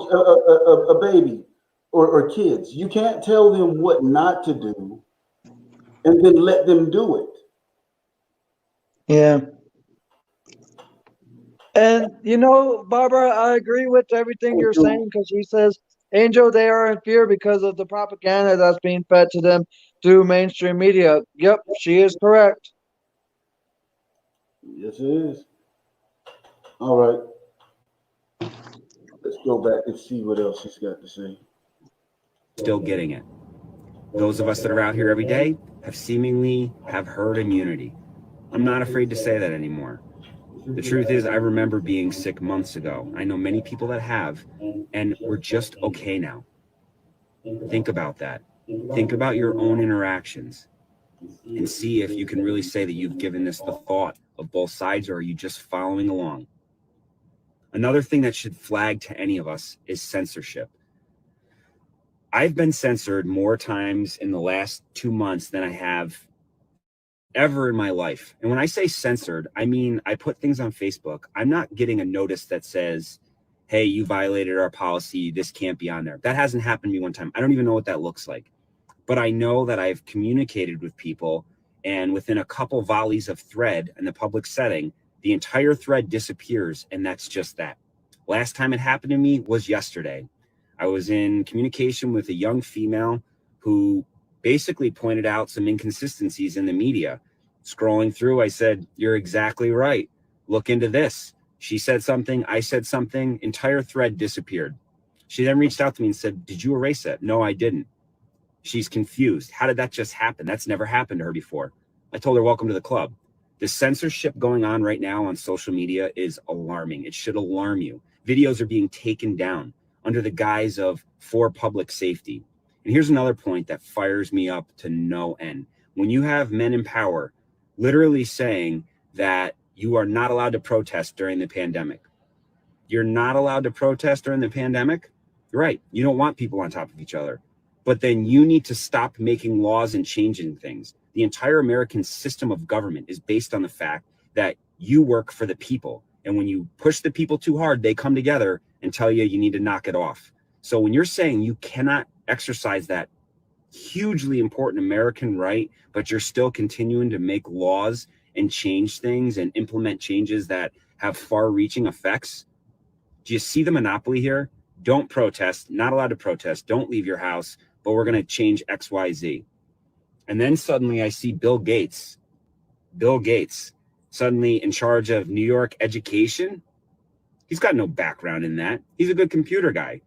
a baby or kids. You can't tell them what not to do and then let them do it. Yeah. And you know, Barbara, I agree with everything you're saying because she says, Angel, they are in fear because of the propaganda that's being fed to them through mainstream media. Yep, she is correct. Yes, it is. All right. Let's go back and see what else he's got to say. Still getting it. Those of us that are out here every day have herd immunity. I'm not afraid to say that anymore. The truth is, I remember being sick months ago. I know many people that have, and we're just okay now. Think about that. Think about your own interactions and see if you can really say that you've given this the thought of both sides, or are you just following along? Another thing that should flag to any of us is censorship. I've been censored more times in the last 2 months than I have ever in my life. And when I say censored, I mean, I put things on Facebook. I'm not getting a notice that says, hey, you violated our policy. This can't be on there. That hasn't happened to me one time. I don't even know what that looks like. But I know that I've communicated with people, and within a couple volleys of thread in the public setting, the entire thread disappears. And that's just that. Last time it happened to me was yesterday. I was in communication with a young female who basically pointed out some inconsistencies in the media. Scrolling through, I said, you're exactly right. Look into this. She said something, I said something, entire thread disappeared. She then reached out to me and said, did you erase it? No, I didn't. She's confused. How did that just happen? That's never happened to her before. I told her, welcome to the club. The censorship going on right now on social media is alarming. It should alarm you. Videos are being taken down under the guise of for public safety. And here's another point that fires me up to no end. When you have men in power literally saying that you are not allowed to protest during the pandemic. You're not allowed to protest during the pandemic? You're right. You don't want people on top of each other. But then you need to stop making laws and changing things. The entire American system of government is based on the fact that you work for the people. And when you push the people too hard, they come together and tell you need to knock it off. So when you're saying you cannot exercise that hugely important American right, but you're still continuing to make laws and change things and implement changes that have far-reaching effects, do you see the monopoly here? Don't protest, not allowed to protest, don't leave your house, but we're going to change X, Y, Z. And then suddenly I see Bill Gates, suddenly in charge of New York education. He's got no background in that. He's a good computer guy.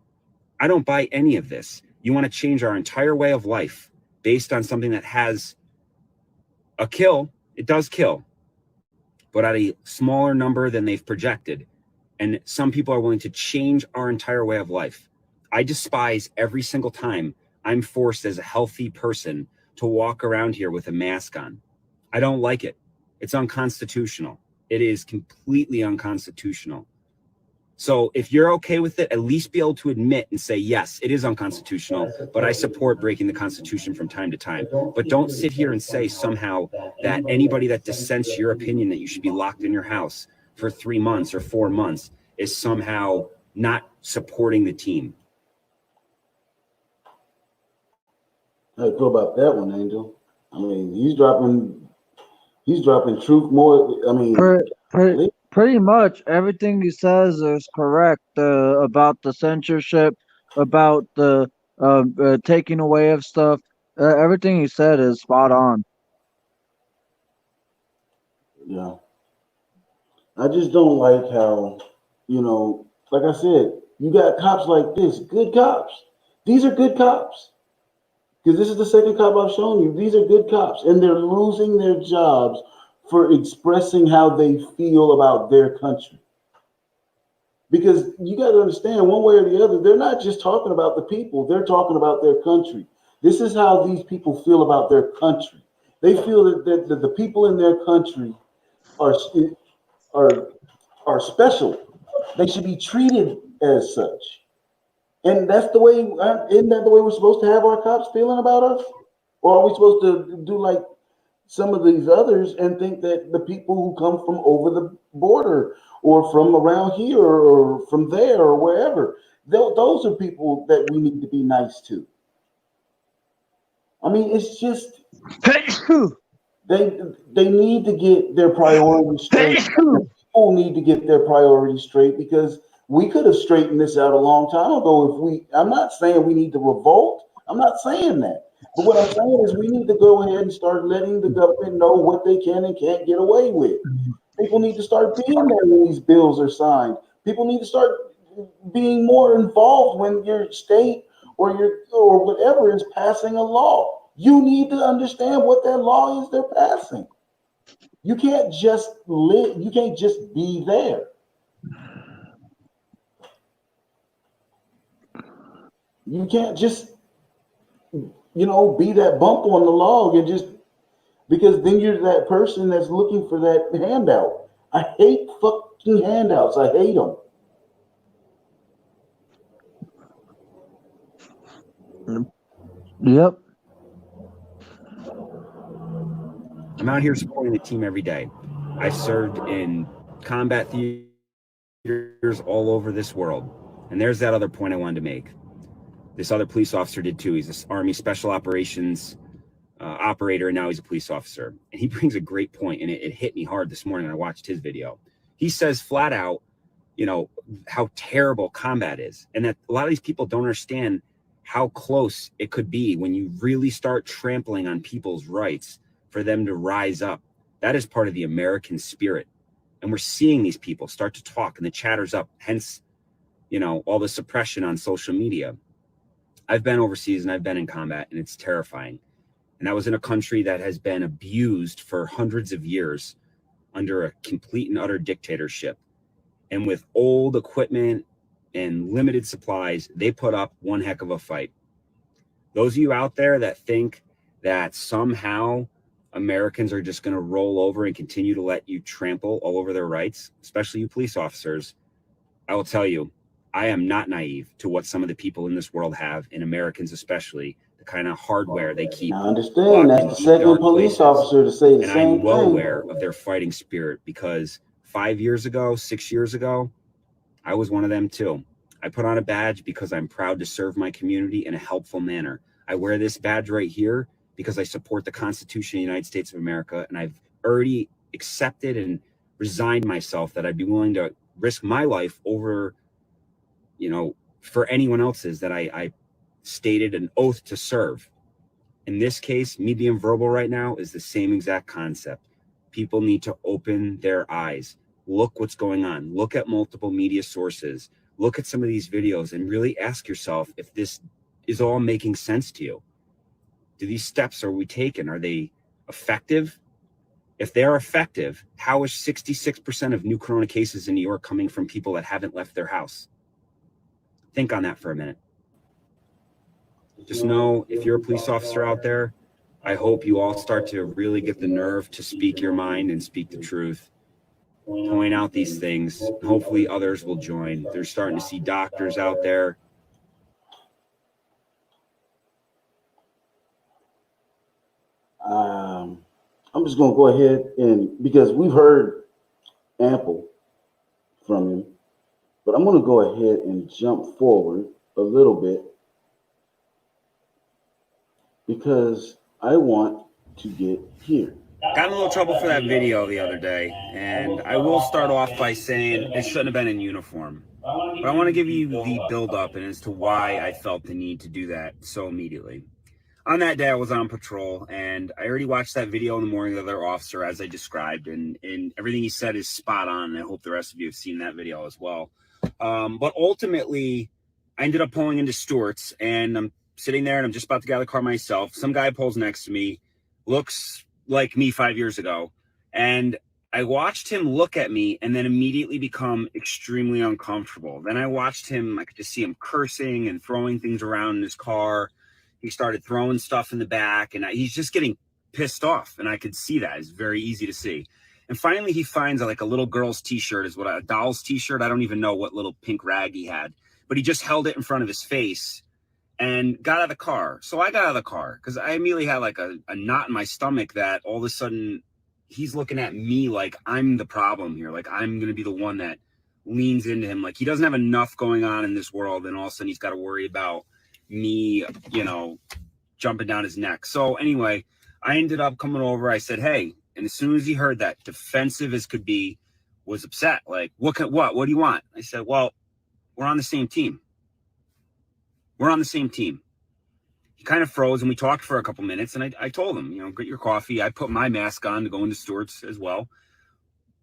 I don't buy any of this. You want to change our entire way of life based on something that has a kill. It does kill, but at a smaller number than they've projected. And some people are willing to change our entire way of life. I despise every single time I'm forced as a healthy person to walk around here with a mask on. I don't like it. It's unconstitutional. It is completely unconstitutional. So if you're okay with it, at least be able to admit and say, yes, it is unconstitutional, but I support breaking the Constitution from time to time. But don't sit here and say somehow that anybody that dissents your opinion that you should be locked in your house for 3 months or 4 months is somehow not supporting the team. How do you feel about that one, Angel? I mean, he's dropping truth more. I mean, Pretty much everything he says is correct about the censorship, about the taking away of stuff. Everything he said is spot on. yeah. I just don't like how, like I said, you got cops like this, good cops. These are good cops. Because this is the second cop I've shown you. These are good cops, and they're losing their jobs for expressing how they feel about their country. Because you got to understand, one way or the other, they're not just talking about the people, they're talking about their country. This is how these people feel about their country. They feel that the people in their country are special. They should be treated as such. And that's the way, isn't that the way we're supposed to have our cops feeling about us? Or are we supposed to do like some of these others and think that the people who come from over the border or from around here or from there or wherever, those are people that we need to be nice to? I mean, it's just, they need to get their priorities straight. People need to get their priorities straight, because we could have straightened this out a long time ago. I'm not saying we need to revolt. I'm not saying that. But what I'm saying is we need to go ahead and start letting the government know what they can and can't get away with. People need to start being there when these bills are signed. People need to start being more involved when your state or whatever is passing a law. You need to understand what that law is they're passing. You can't just live. You can't just be there. You can't just, be that bump on the log and just, because then you're that person that's looking for that handout. I hate fucking handouts. I hate them. Yep. I'm out here supporting the team every day. I served in combat theaters all over this world. And there's that other point I wanted to make. This other police officer did too. He's this Army Special Operations operator, and now he's a police officer. And he brings a great point, and it hit me hard this morning when I watched his video. He says flat out, how terrible combat is, and that a lot of these people don't understand how close it could be when you really start trampling on people's rights for them to rise up. That is part of the American spirit. And we're seeing these people start to talk, and the chatter's up, hence, all the suppression on social media. I've been overseas and I've been in combat, and it's terrifying. And I was in a country that has been abused for hundreds of years under a complete and utter dictatorship. And with old equipment and limited supplies, they put up one heck of a fight. Those of you out there that think that somehow Americans are just going to roll over and continue to let you trample all over their rights, especially you police officers, I will tell you, I am not naive to what some of the people in this world have, and Americans especially, the kind of hardware they keep. I understand. That's the second police officer to say the and same I'm well thing. aware of their fighting spirit, because 5 years ago, 6 years ago, I was one of them too. I put on a badge because I'm proud to serve my community in a helpful manner. I wear this badge right here because I support the Constitution of the United States of America, and I've already accepted and resigned myself that I'd be willing to risk my life over, you know, for anyone else's that I stated an oath to serve. In this case, me being verbal right now is the same exact concept. People need to open their eyes. Look what's going on. Look at multiple media sources. Look at some of these videos and really ask yourself if this is all making sense to you. Do these steps are we taking? Are they effective? If they're effective, how is 66% of new corona cases in New York coming from people that haven't left their house? Think on that for a minute. Just know, if you're a police officer out there, I hope you all start to really get the nerve to speak your mind and speak the truth. Point out these things. Hopefully others will join. They're starting to see doctors out there. I'm just going to go ahead and, because we've heard ample from him, but I'm going to go ahead and jump forward a little bit because I want to get here. Got in a little trouble for that video the other day, and I will start off by saying it shouldn't have been in uniform. But I want to give you the build-up and as to why I felt the need to do that so immediately. On that day, I was on patrol, and I already watched that video in the morning of the other officer, as I described, and everything he said is spot on, and I hope the rest of you have seen that video as well. But ultimately, I ended up pulling into Stewart's, and I'm sitting there, and I'm just about to get out of the car myself. Some guy pulls next to me, looks like me 5 years ago, and I watched him look at me and then immediately become extremely uncomfortable. Then I watched him, I could just see him cursing and throwing things around in his car. He started throwing stuff in the back, and he's just getting pissed off, and I could see that. It's very easy to see. And finally, he finds like a little girl's T-shirt, is what a doll's T-shirt. I don't even know what little pink rag he had, but he just held it in front of his face and got out of the car. So I got out of the car because I immediately had like a knot in my stomach that all of a sudden he's looking at me like I'm the problem here. Like I'm going to be the one that leans into him. Like he doesn't have enough going on in this world, and all of a sudden he's got to worry about me, you know, jumping down his neck. So anyway, I ended up coming over. I said, hey, and as soon as he heard that, defensive as could be, was upset. Like, what do you want? I said, well, we're on the same team. We're on the same team. He kind of froze, and we talked for a couple minutes, and I told him, you know, get your coffee. I put my mask on to go into Stewart's as well.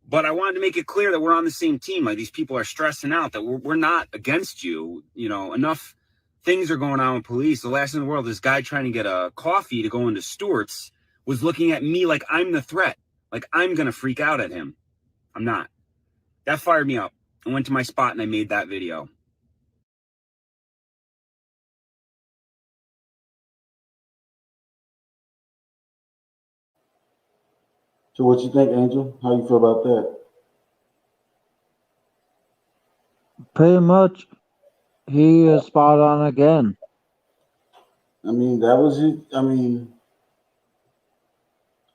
But I wanted to make it clear that we're on the same team. Like, these people are stressing out that we're not against you. You know, enough things are going on with police. The last thing in the world, this guy trying to get a coffee to go into Stewart's was looking at me like I'm the threat. Like I'm going to freak out at him. I'm not. That fired me up. I went to my spot and I made that video. So what you think, Angel? How you feel about that? Pretty much, he is spot on again. I mean, that was it. I mean,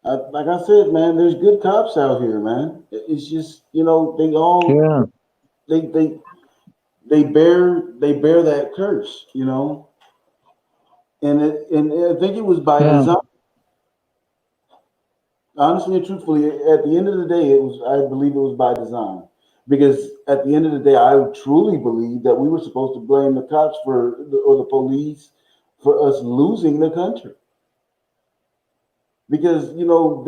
like I said, man, there's good cops out here, man. It's just, you know, they all, they bear that curse, you know, and I think it was by design. Honestly and truthfully, at the end of the day, I believe it was by design, because at the end of the day, I truly believe that we were supposed to blame the cops or the police for us losing the country. Because, you know,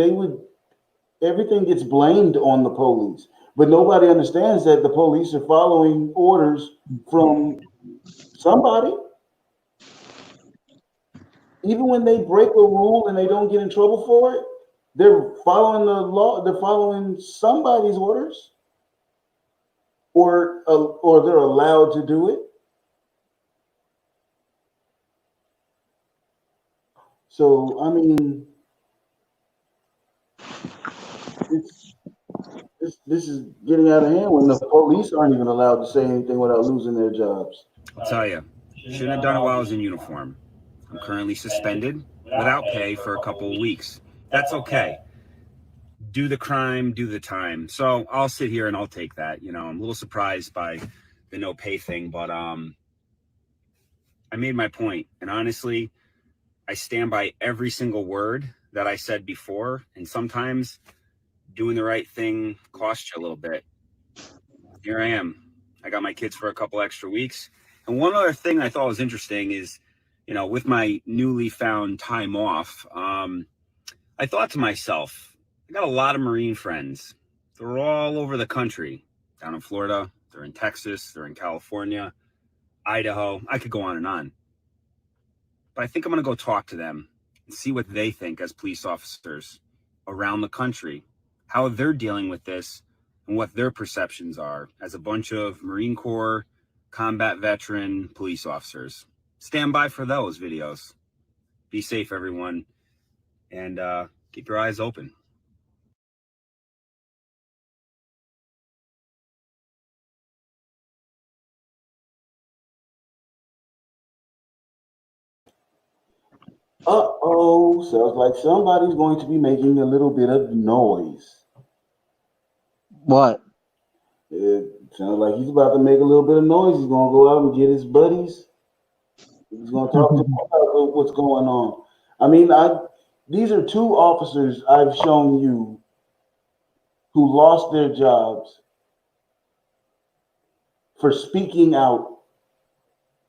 everything gets blamed on the police, but nobody understands that the police are following orders from somebody. Even when they break a rule and they don't get in trouble for it, they're following the law. They're following somebody's orders. or they're allowed to do it. So I mean, this is getting out of hand when the police aren't even allowed to say anything without losing their jobs. I'll tell you, shouldn't have done it while I was in uniform. I'm currently suspended without pay for a couple of weeks. That's okay. Do the crime, do the time. So I'll sit here and I'll take that. You know, I'm a little surprised by the no pay thing, but I made my point. And honestly, I stand by every single word that I said before. And sometimes doing the right thing costs you a little bit. Here I am. I got my kids for a couple extra weeks. And one other thing I thought was interesting is, you know, with my newly found time off, I thought to myself, I got a lot of Marine friends. They're all over the country, down in Florida, they're in Texas, they're in California, Idaho. I could go on and on. But I think I'm going to go talk to them and see what they think as police officers around the country, how they're dealing with this and what their perceptions are as a bunch of Marine Corps combat veteran police officers. Stand by for those videos. Be safe, everyone, and keep your eyes open. Uh-oh, sounds like somebody's going to be making a little bit of noise. What? It sounds like he's about to make a little bit of noise. He's going to go out and get his buddies. He's going to talk to them about what's going on. I mean, these are two officers I've shown you who lost their jobs for speaking out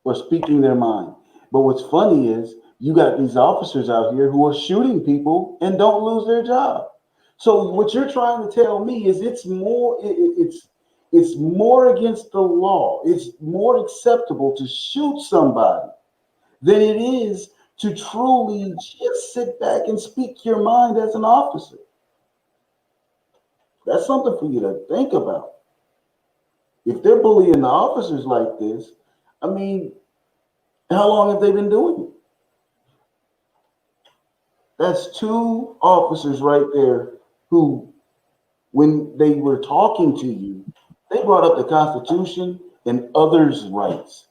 or speaking their mind. But what's funny is you got these officers out here who are shooting people and don't lose their job. So what you're trying to tell me is it's more against the law. It's more acceptable to shoot somebody than it is to truly just sit back and speak your mind as an officer. That's something for you to think about. If they're bullying the officers like this, I mean, how long have they been doing it? That's two officers right there who, when they were talking to you, they brought up the Constitution and others' rights.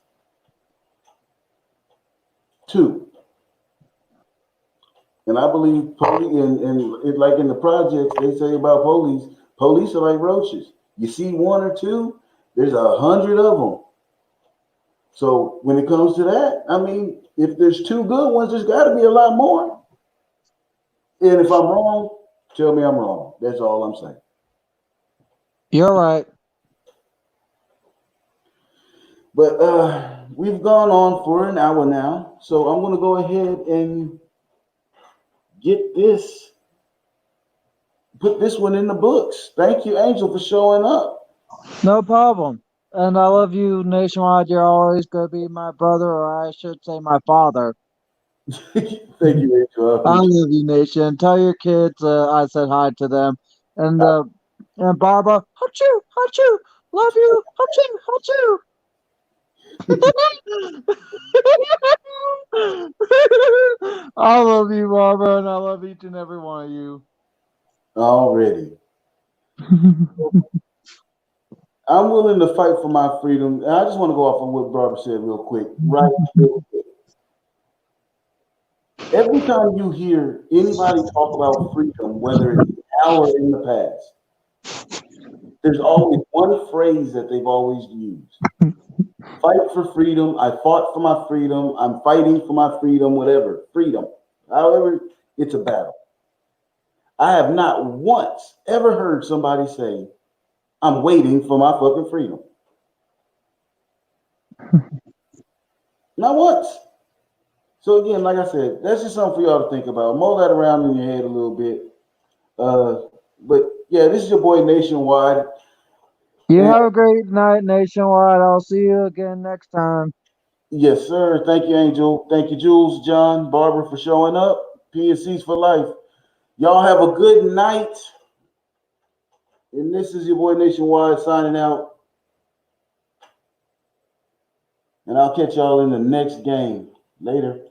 Two. And I believe and like in the projects, they say about police are like roaches. You see one or two, there's 100 of them. So when it comes to that, I mean, if there's two good ones, there's got to be a lot more. And if I'm wrong, tell me I'm wrong. That's all I'm saying. You're right. But we've gone on for an hour now, so I'm going to go ahead and put this one in the books. Thank you, Angel, for showing up. No problem. And I love you, Nationwide. You're always going to be my brother, or I should say my father. Thank you, Angel. I love you, Nation. Tell your kids I said hi to them. And Barbara, hachoo, hachoo, love you, hachoo, hachoo. I love you, Barbara, and I love each and every one of you. Already. I'm willing to fight for my freedom. And I just want to go off of what Barbara said real quick. Real quick. Every time you hear anybody talk about freedom, whether it's now or in the past, there's always one phrase that they've always used. Fight for freedom. I fought for my freedom. I'm fighting for my freedom, whatever. Freedom. However, it's a battle. I have not once ever heard somebody say, I'm waiting for my fucking freedom. Not once. So again, like I said, that's just something for y'all to think about. Mull that around in your head a little bit. But yeah, this is your boy Nationwide. You have a great night, Nationwide. I'll see you again next time. Yes, sir. Thank you, Angel. Thank you, Jules, John, Barbara, for showing up. PSCs for life. Y'all have a good night. And this is your boy Nationwide signing out. And I'll catch y'all in the next game. Later.